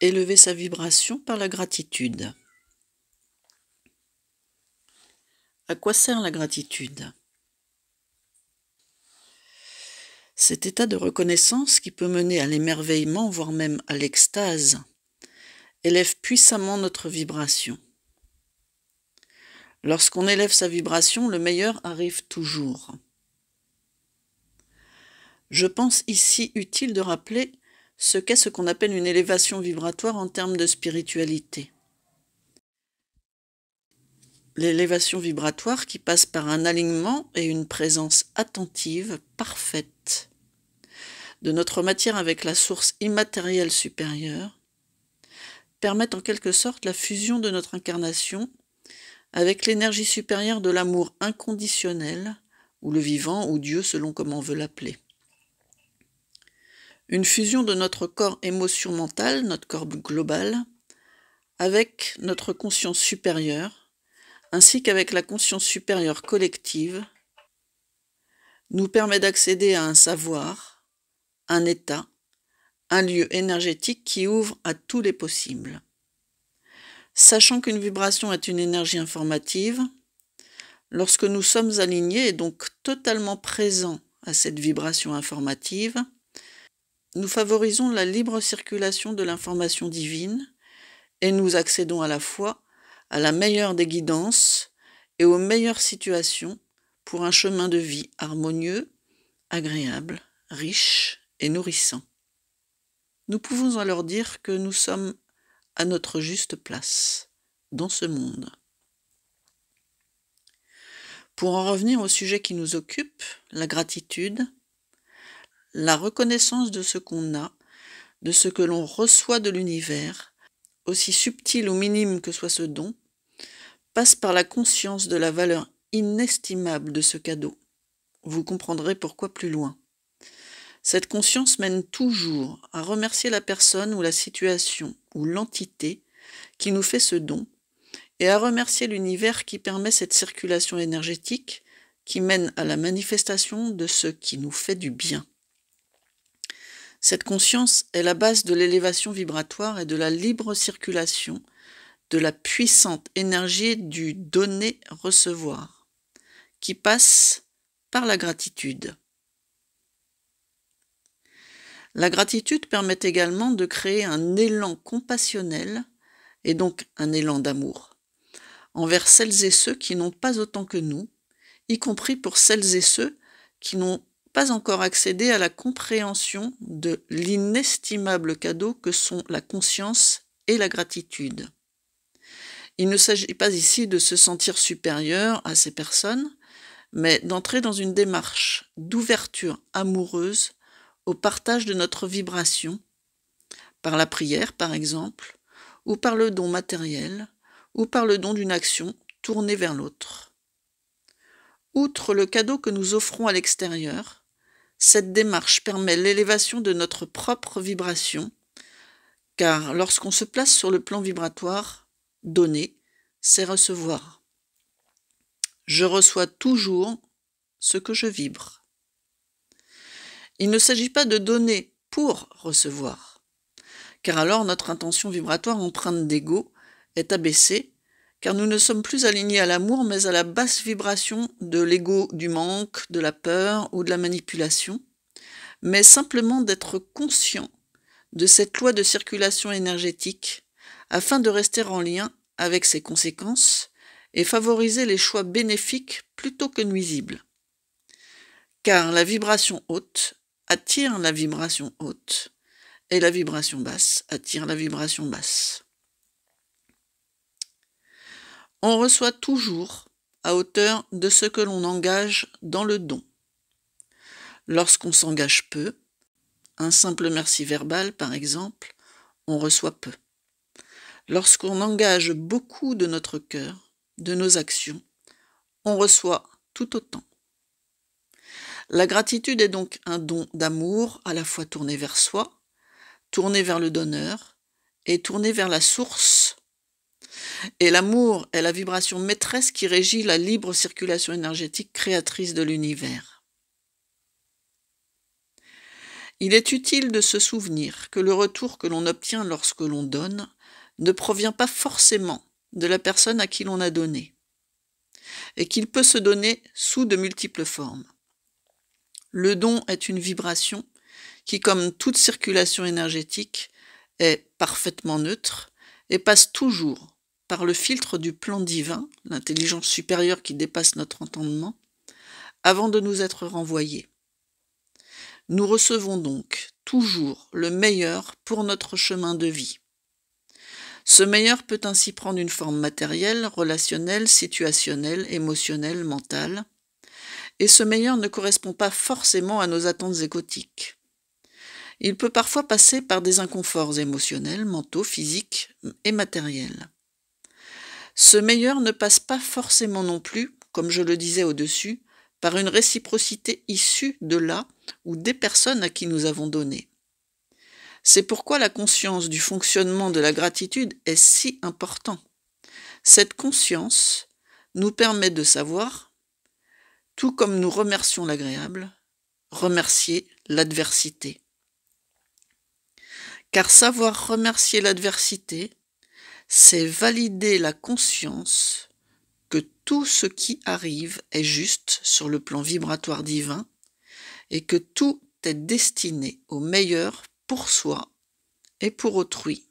Élever sa vibration par la gratitude. À quoi sert la gratitude? Cet état de reconnaissance qui peut mener à l'émerveillement, voire même à l'extase, élève puissamment notre vibration. Lorsqu'on élève sa vibration, le meilleur arrive toujours. Je pense ici utile de rappeler ce qu'est ce qu'on appelle une élévation vibratoire en termes de spiritualité. L'élévation vibratoire qui passe par un alignement et une présence attentive, parfaite, de notre matière avec la source immatérielle supérieure, permet en quelque sorte la fusion de notre incarnation avec l'énergie supérieure de l'amour inconditionnel, ou le vivant, ou Dieu selon comment on veut l'appeler. Une fusion de notre corps émotion-mental, notre corps global, avec notre conscience supérieure, ainsi qu'avec la conscience supérieure collective, nous permet d'accéder à un savoir, un état, un lieu énergétique qui ouvre à tous les possibles. Sachant qu'une vibration est une énergie informative, lorsque nous sommes alignés et donc totalement présents à cette vibration informative, nous favorisons la libre circulation de l'information divine et nous accédons à la fois à la meilleure des guidances et aux meilleures situations pour un chemin de vie harmonieux, agréable, riche et nourrissant. Nous pouvons alors dire que nous sommes à notre juste place dans ce monde. Pour en revenir au sujet qui nous occupe, la gratitude, la reconnaissance de ce qu'on a, de ce que l'on reçoit de l'univers, aussi subtil ou minime que soit ce don, passe par la conscience de la valeur inestimable de ce cadeau. Vous comprendrez pourquoi plus loin. Cette conscience mène toujours à remercier la personne ou la situation ou l'entité qui nous fait ce don et à remercier l'univers qui permet cette circulation énergétique qui mène à la manifestation de ce qui nous fait du bien. Cette conscience est la base de l'élévation vibratoire et de la libre circulation de la puissante énergie du donner-recevoir, qui passe par la gratitude. La gratitude permet également de créer un élan compassionnel, et donc un élan d'amour, envers celles et ceux qui n'ont pas autant que nous, y compris pour celles et ceux qui n'ont pas encore accédé à la compréhension de l'inestimable cadeau que sont la conscience et la gratitude. Il ne s'agit pas ici de se sentir supérieur à ces personnes, mais d'entrer dans une démarche d'ouverture amoureuse au partage de notre vibration, par la prière par exemple, ou par le don matériel, ou par le don d'une action tournée vers l'autre. Outre le cadeau que nous offrons à l'extérieur, cette démarche permet l'élévation de notre propre vibration, car lorsqu'on se place sur le plan vibratoire, donner, c'est recevoir. Je reçois toujours ce que je vibre. Il ne s'agit pas de donner pour recevoir, car alors notre intention vibratoire empreinte d'ego est abaissée, car nous ne sommes plus alignés à l'amour, mais à la basse vibration de l'ego du manque, de la peur ou de la manipulation, mais simplement d'être conscient de cette loi de circulation énergétique afin de rester en lien avec ses conséquences et favoriser les choix bénéfiques plutôt que nuisibles. Car la vibration haute attire la vibration haute et la vibration basse attire la vibration basse. On reçoit toujours à hauteur de ce que l'on engage dans le don. Lorsqu'on s'engage peu, un simple merci verbal par exemple, on reçoit peu. Lorsqu'on engage beaucoup de notre cœur, de nos actions, on reçoit tout autant. La gratitude est donc un don d'amour à la fois tourné vers soi, tourné vers le donneur et tourné vers la source. Et l'amour est la vibration maîtresse qui régit la libre circulation énergétique créatrice de l'univers. Il est utile de se souvenir que le retour que l'on obtient lorsque l'on donne ne provient pas forcément de la personne à qui l'on a donné, et qu'il peut se donner sous de multiples formes. Le don est une vibration qui, comme toute circulation énergétique, est parfaitement neutre et passe toujours par le filtre du plan divin, l'intelligence supérieure qui dépasse notre entendement, avant de nous être renvoyé. Nous recevons donc toujours le meilleur pour notre chemin de vie. Ce meilleur peut ainsi prendre une forme matérielle, relationnelle, situationnelle, émotionnelle, mentale, et ce meilleur ne correspond pas forcément à nos attentes égotiques. Il peut parfois passer par des inconforts émotionnels, mentaux, physiques et matériels. Ce meilleur ne passe pas forcément non plus, comme je le disais au-dessus, par une réciprocité issue de là ou des personnes à qui nous avons donné. C'est pourquoi la conscience du fonctionnement de la gratitude est si important. Cette conscience nous permet de savoir, tout comme nous remercions l'agréable, remercier l'adversité. Car savoir remercier l'adversité, c'est valider la conscience que tout ce qui arrive est juste sur le plan vibratoire divin et que tout est destiné au meilleur pour soi et pour autrui.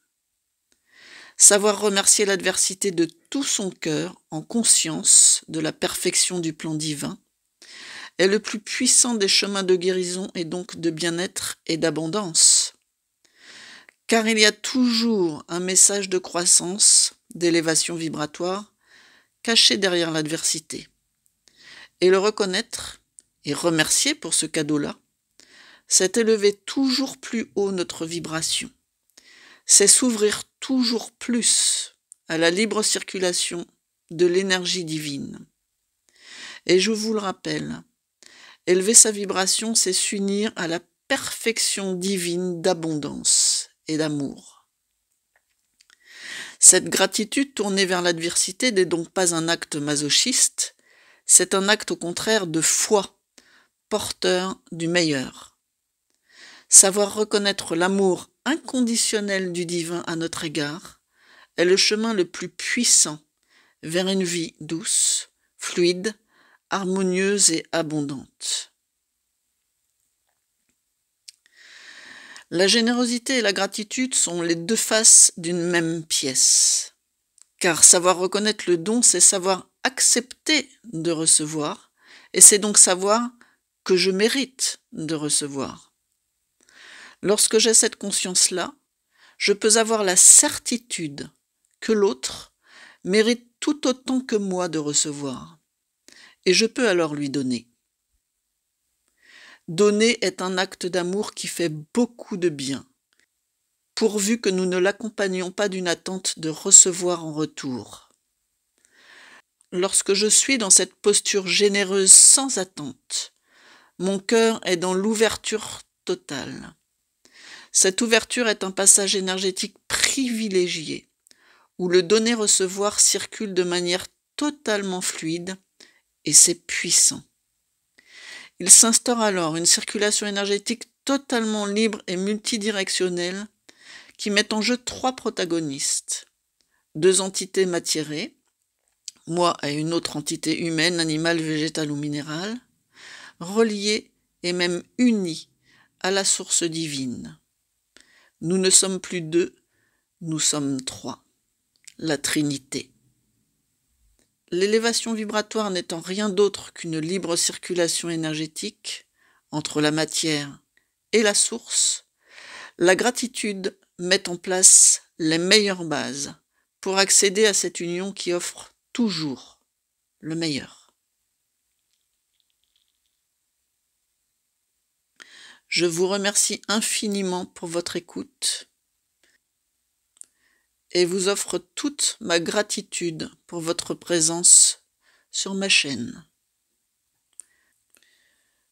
Savoir remercier l'adversité de tout son cœur en conscience de la perfection du plan divin est le plus puissant des chemins de guérison et donc de bien-être et d'abondance. Car il y a toujours un message de croissance, d'élévation vibratoire, caché derrière l'adversité. Et le reconnaître et remercier pour ce cadeau-là, c'est élever toujours plus haut notre vibration. C'est s'ouvrir toujours plus à la libre circulation de l'énergie divine. Et je vous le rappelle, élever sa vibration, c'est s'unir à la perfection divine d'abondance et d'amour. Cette gratitude tournée vers l'adversité n'est donc pas un acte masochiste, c'est un acte au contraire de foi, porteur du meilleur. Savoir reconnaître l'amour inconditionnel du divin à notre égard est le chemin le plus puissant vers une vie douce, fluide, harmonieuse et abondante. La générosité et la gratitude sont les deux faces d'une même pièce. Car savoir reconnaître le don, c'est savoir accepter de recevoir, et c'est donc savoir que je mérite de recevoir. Lorsque j'ai cette conscience-là, je peux avoir la certitude que l'autre mérite tout autant que moi de recevoir, et je peux alors lui donner. Donner est un acte d'amour qui fait beaucoup de bien, pourvu que nous ne l'accompagnions pas d'une attente de recevoir en retour. Lorsque je suis dans cette posture généreuse sans attente, mon cœur est dans l'ouverture totale. Cette ouverture est un passage énergétique privilégié, où le donner-recevoir circule de manière totalement fluide, et c'est puissant. Il s'instaure alors une circulation énergétique totalement libre et multidirectionnelle qui met en jeu trois protagonistes. Deux entités matiérées, moi et une autre entité humaine, animale, végétale ou minérale, reliées et même unies à la source divine. Nous ne sommes plus deux, nous sommes trois, la Trinité. L'élévation vibratoire n'étant rien d'autre qu'une libre circulation énergétique entre la matière et la source, la gratitude met en place les meilleures bases pour accéder à cette union qui offre toujours le meilleur. Je vous remercie infiniment pour votre écoute et vous offre toute ma gratitude pour votre présence sur ma chaîne.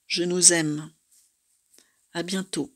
Je nous aime. À bientôt.